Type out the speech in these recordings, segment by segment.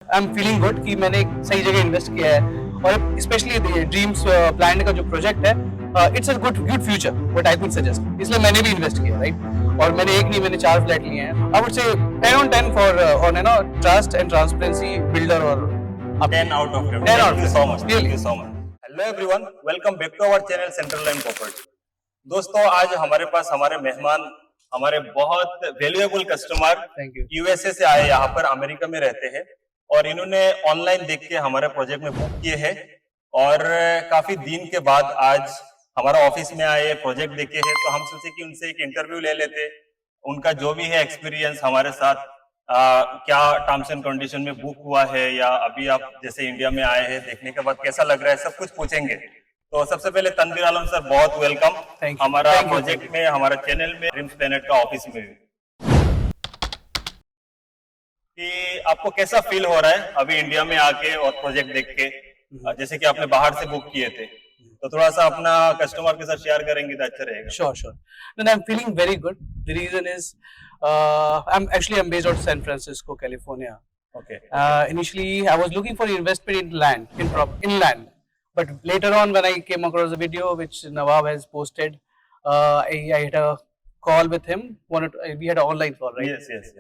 I am feeling good कि मैंने एक सही जगह इन्वेस्ट किया है और स्पेशली ड्रीम्स प्लान का जो प्रोजेक्ट है it's a good future what I could suggest, इसलिए मैंने भी इन्वेस्ट किया राइट। और मैंने एक नहीं, मैंने 4 फ्लैट लिए हैं। I would say 10 on 10 for on you know trust and transparency builder और 10 out of 10. 10 out Thank of you 10. so much. Really? Thank you so much. Hello everyone. Welcome back to our channel Central Line Property. दोस्तों आज हमारे पास हमारे मेहमान, हमारे बहुत valuable customer Thank you. USA से आए, यहाँ पर अमेरिका में रहते हैं और इन्होंने ऑनलाइन देख के हमारे प्रोजेक्ट में बुक किए हैं और काफी दिन के बाद आज हमारा ऑफिस में आए, प्रोजेक्ट देखे हैं, तो हम सोचे कि उनसे एक इंटरव्यू ले लेते, उनका जो भी है एक्सपीरियंस हमारे साथ, क्या टर्म्स एंड कंडीशन में बुक हुआ है या अभी आप जैसे इंडिया में आए हैं देखने के बाद कैसा लग रहा है, सब कुछ पूछेंगे। तो सबसे पहले तनवीर आलम सर, बहुत वेलकम हमारा प्रोजेक्ट में, हमारा चैनल में, ड्रीम्स प्लैनेट का ऑफिस में भी। कि आपको कैसा फील हो रहा है अभी इंडिया में आके और प्रोजेक्ट देख के, जैसे कि आपने बाहर से बुक किए थे, तो थोड़ा सा अपना कस्टमर के साथ शेयर करेंगे तो अच्छा रहेगा। Sure. Then I'm feeling very good. The reason is, I'm based out of San Francisco, California. Okay. Initially, I was looking for investment in land, in land. But later on, when I came across a video which Nawab has posted, I had a call with him. We had an online call, right? Yes.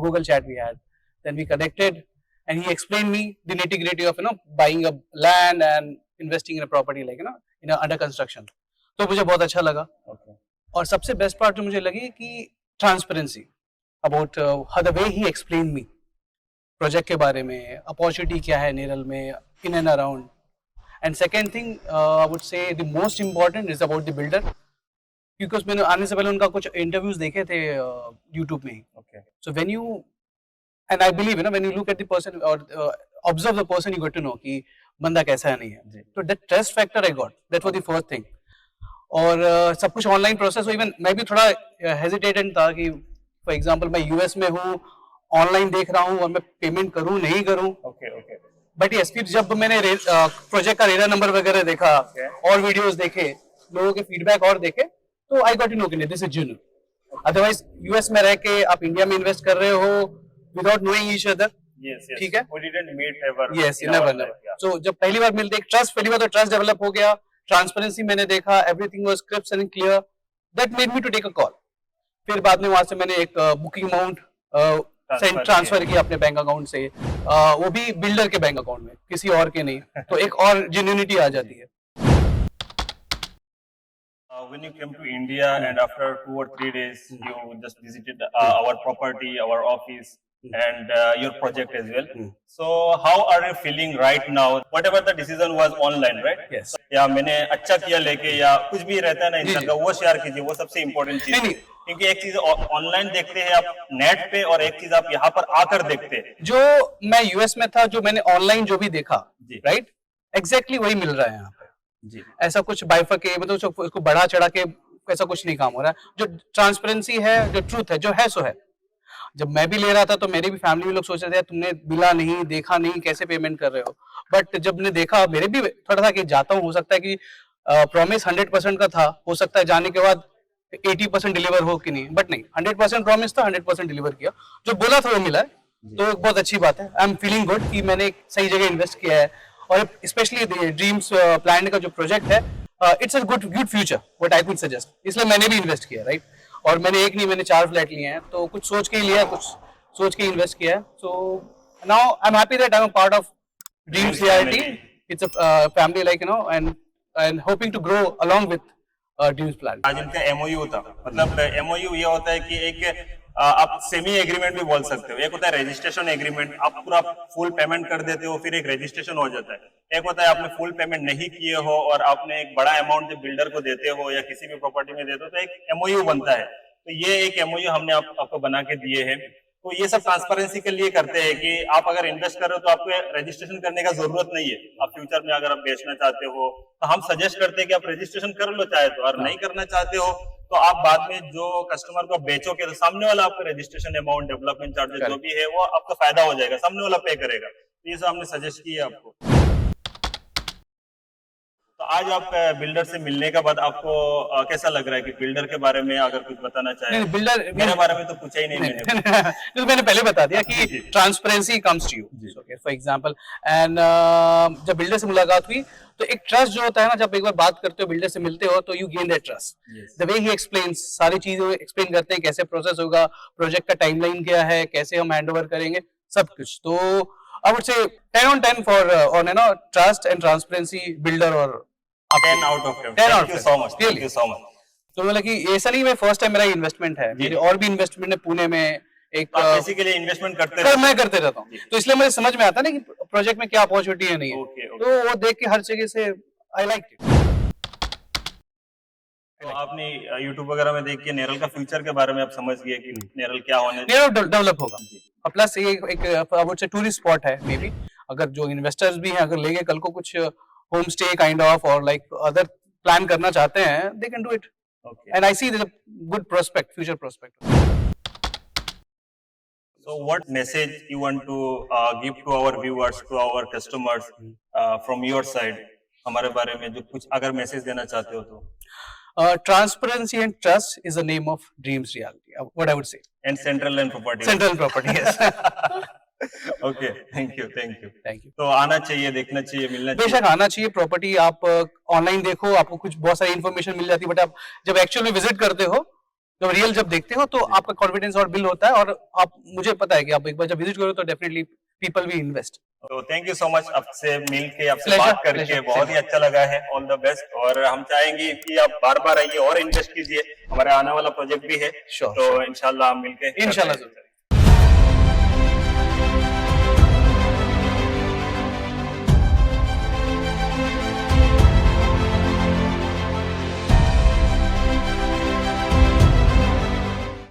Google chat we had. Then we connected, and he explained me the nitty-gritty of buying a land and investing in a property like under construction. तो मुझे बहुत अच्छा लगा। Okay. और सबसे best part जो मुझे लगी कि transparency about the way he explain me project के बारे में, अपॉर्चुनिटी क्या है नेरल में, in and around. And second thing I would say the most important is about the builder, क्योंकि मैंने आने से पहले उनका कुछ इंटरव्यूज देखे थे यूट्यूब में। Okay. So when you and I believe when you look at the person और observe the person, you get to know कि बंदा कैसा है नहीं है। तो that trust factor I got, that was the first thing. और सब कुछ ऑनलाइन प्रोसेस हो। इवन मैं भी थोड़ा हेजिटेटेंट था कि फॉर एग्जांपल मैं यूएस में हूँ, ऑनलाइन देख रहा हूँ और मैं पेमेंट करूँ नहीं करूँ। Okay. बट यस, फिर जब मैंने प्रोजेक्ट का रेरा नंबर वगैरह देखा और वीडियोस देखे, लोगों के फीडबैक और देखे, तो आई गॉट टू नो कि this is genuine. Otherwise US में रह के आप इंडिया में इन्वेस्ट कर रहे हो विदाउट नोइंग ईच अदर, ठीक है? We didn't meet ever. Yes, in our never. life, yeah. So जब पहली बार मिलते, पहली बार तो ट्रस्ट डेवलप हो गया, ट्रांसपेरेंसी मैंने देखा, everything was crisp and clear, that made me to take a call. फिर बाद में वहां से मैंने एक बुकिंग अमाउंट ट्रांसफर किया अपने बैंक अकाउंट से, वो भी बिल्डर के बैंक अकाउंट में, किसी और के नहीं, तो एक और जेन्युइनिटी आ जाती है। When you came to India and after 2 or 3 days, you just visited our property, our office, and your project as well. So how are you feeling right now? Whatever the decision was online, right? Yes. या मैंने अच्छा किया लेके, या कुछ भी रहता है ना इंसान का, वो शेयर कीजिए, वो सबसे इम्पोर्टेंट चीज है। क्योंकि एक चीज ऑनलाइन देखते हैं आप नेट पे, और एक चीज आप यहाँ पर आकर देखते हैं। जो मैं यूएस में था, जो मैंने ऑनलाइन जो भी देखा, जी। राइट, एग्जैक्टली वही मिल रहा है यहाँ पे। जी। ऐसा कुछ बाइफरकेट, मतलब उसको बढ़ा चढ़ा के ऐसा कुछ नहीं काम हो रहा है। जो ट्रांसपेरेंसी है, जो ट्रूथ है, जो है सो है। जब मैं भी ले रहा था तो मेरी भी फैमिली में लोग सोच रहे थे तुमने मिला नहीं, देखा नहीं, कैसे पेमेंट कर रहे हो। बट जब ने देखा, मेरे भी थोड़ा था कि जाता हूँ, हो सकता है कि प्रॉमिस 100% का था, हो सकता है जाने के बाद 80% डिलीवर हो कि नहीं, बट नहीं, 100% प्रॉमिस था, 100% डिलीवर किया, जो बोला था वो मिला है। तो एक बहुत अच्छी बात है। आई एम फीलिंग गुड कि मैंने एक सही जगह इन्वेस्ट किया है और स्पेशली ड्रीम्स प्लान का जो प्रोजेक्ट है, it's a good future what I could suggest, इसलिए मैंने भी इन्वेस्ट किया, राइट। और मैंने एक नहीं, मैंने 4 फ्लैट लिए हैं, तो कुछ सोच के ही लिया, कुछ सोच के इन्वेस्ट किया है। So now I am happy that I am a part of dreams reality. It's a family like and hoping to grow along with dreams plan. आज इनका एमओयू था, मतलब एमओयू ये होता है कि एक आप सेमी एग्रीमेंट भी बोल सकते हो। एक होता है रजिस्ट्रेशन एग्रीमेंट, आप पूरा फुल पेमेंट कर देते हो, फिर एक रजिस्ट्रेशन हो जाता है। एक होता है आपने फुल पेमेंट नहीं किए हो और आपने एक बड़ा अमाउंट जब बिल्डर को देते हो या किसी भी प्रॉपर्टी में देते हो, तो एक एमओयू बनता है। तो ये एक एमओयू हमने आपको बना के दिए हैं। तो ये सब ट्रांसपेरेंसी के लिए करते हैं कि आप अगर इन्वेस्ट कर रहे हो तो आपको रजिस्ट्रेशन करने का जरूरत नहीं है। आप फ्यूचर में अगर आप बेचना चाहते हो तो हम सजेस्ट करते हैं कि आप रजिस्ट्रेशन कर लो चाहे तो, और नहीं करना चाहते हो तो आप बाद में जो कस्टमर को बेचोगे तो सामने वाला आपका रजिस्ट्रेशन अमाउंट, डेवलपमेंट चार्जेस जो भी है वो आपका फायदा हो जाएगा, सामने वाला पे करेगा। तो ये सब हमने सजेस्ट किया आपको। तो आज आप बिल्डर से मिलने के बाद आपको कैसा लग रहा है कि बिल्डर के बारे में अगर कुछ बताना चाहे? नहीं बिल्डर मेरे बारे में तो पूछा ही नहीं मैंने। तो मैंने पहले बता दिया कि जी। Transparency comes to you okay for example and जब बिल्डर से मुलाकात हुई तो एक ट्रस्ट जो होता है ना, जब एक बार बात करते हो बिल्डर से मिलते हो तो you gain that trust. The way he explains, सारी चीजें एक्सप्लेन करते हैं, कैसे प्रोसेस होगा, प्रोजेक्ट का टाइमलाइन क्या है, कैसे हम हैंडओवर करेंगे, सब कुछ। तो I would say 10 on 10 for on you know trust and transparency builder और 10 out of 10। 10 out Thank you of so 10 much, thank you so much। तो मतलब कि ऐसा नहीं मैं फर्स्ट टाइम मेरा इन्वेस्टमेंट है, जी। मेरे और भी इन्वेस्टमेंट है पुणे में एक आप बेसिकली इन्वेस्टमेंट करते कर रहते मैं हैं। करते रहता हूँ, तो इसलिए मुझे समझ में आता है ना कि प्रोजेक्ट में क्या अपॉर्चुनिटी है, नहीं है। Okay, okay. तो वो देख के हर जगह से आई लाइक इट। तो आपने यूट्यूब वगैरह में देख के नेरल का फ्यूचर के बारे में आप समझ गए कि नेरल क्या होने मेरा डेवलप होगा जी। और प्लस ये एक I would say tourist spot है मे बी। अगर जो इन्वेस्टर्स भी हैं, अगर लेके कल को कुछ होम स्टे काइंड ऑफ और लाइक अदर प्लान करना चाहते हैं, they can do it okay. And I see their good prospect, future prospect. So what message you want to give to our viewers, to our customers from your side? हमारे बारे में जो कुछ अगर message देना चाहते हो तो। Transparency and trust is the name of dreams reality. What I would say. And central land property. Central property, yes. Okay, thank you, thank you. Thank you. तो आना चाहिए, देखना चाहिए, मिलना चाहिए। बेशक आना चाहिए। प्रॉपर्टी आप ऑनलाइन देखो, आपको कुछ बहुत सारी इन्फॉर्मेशन मिल जाती है, बट आप जब एक्चुअल में विजिट करते हो, जब रियल जब देखते हो, तो आपका कॉन्फिडेंस और बिल्ड होता है। और आप, मुझे पता है कि आप एक बार जब विजिट करो तो डेफिनेटली पीपल भी इन्वेस्ट। तो थैंक यू सो मच, आपसे मिल के, आपसे Pleasure, बात करके pleasure, बहुत ही अच्छा लगा है। All the best. और हम चाहेंगे कि आप बार बार आइए और इन्वेस्ट कीजिए, हमारा आने वाला प्रोजेक्ट भी है। Sure, तो इंशाल्लाह हम मिलके इंशाल्लाह जरूर।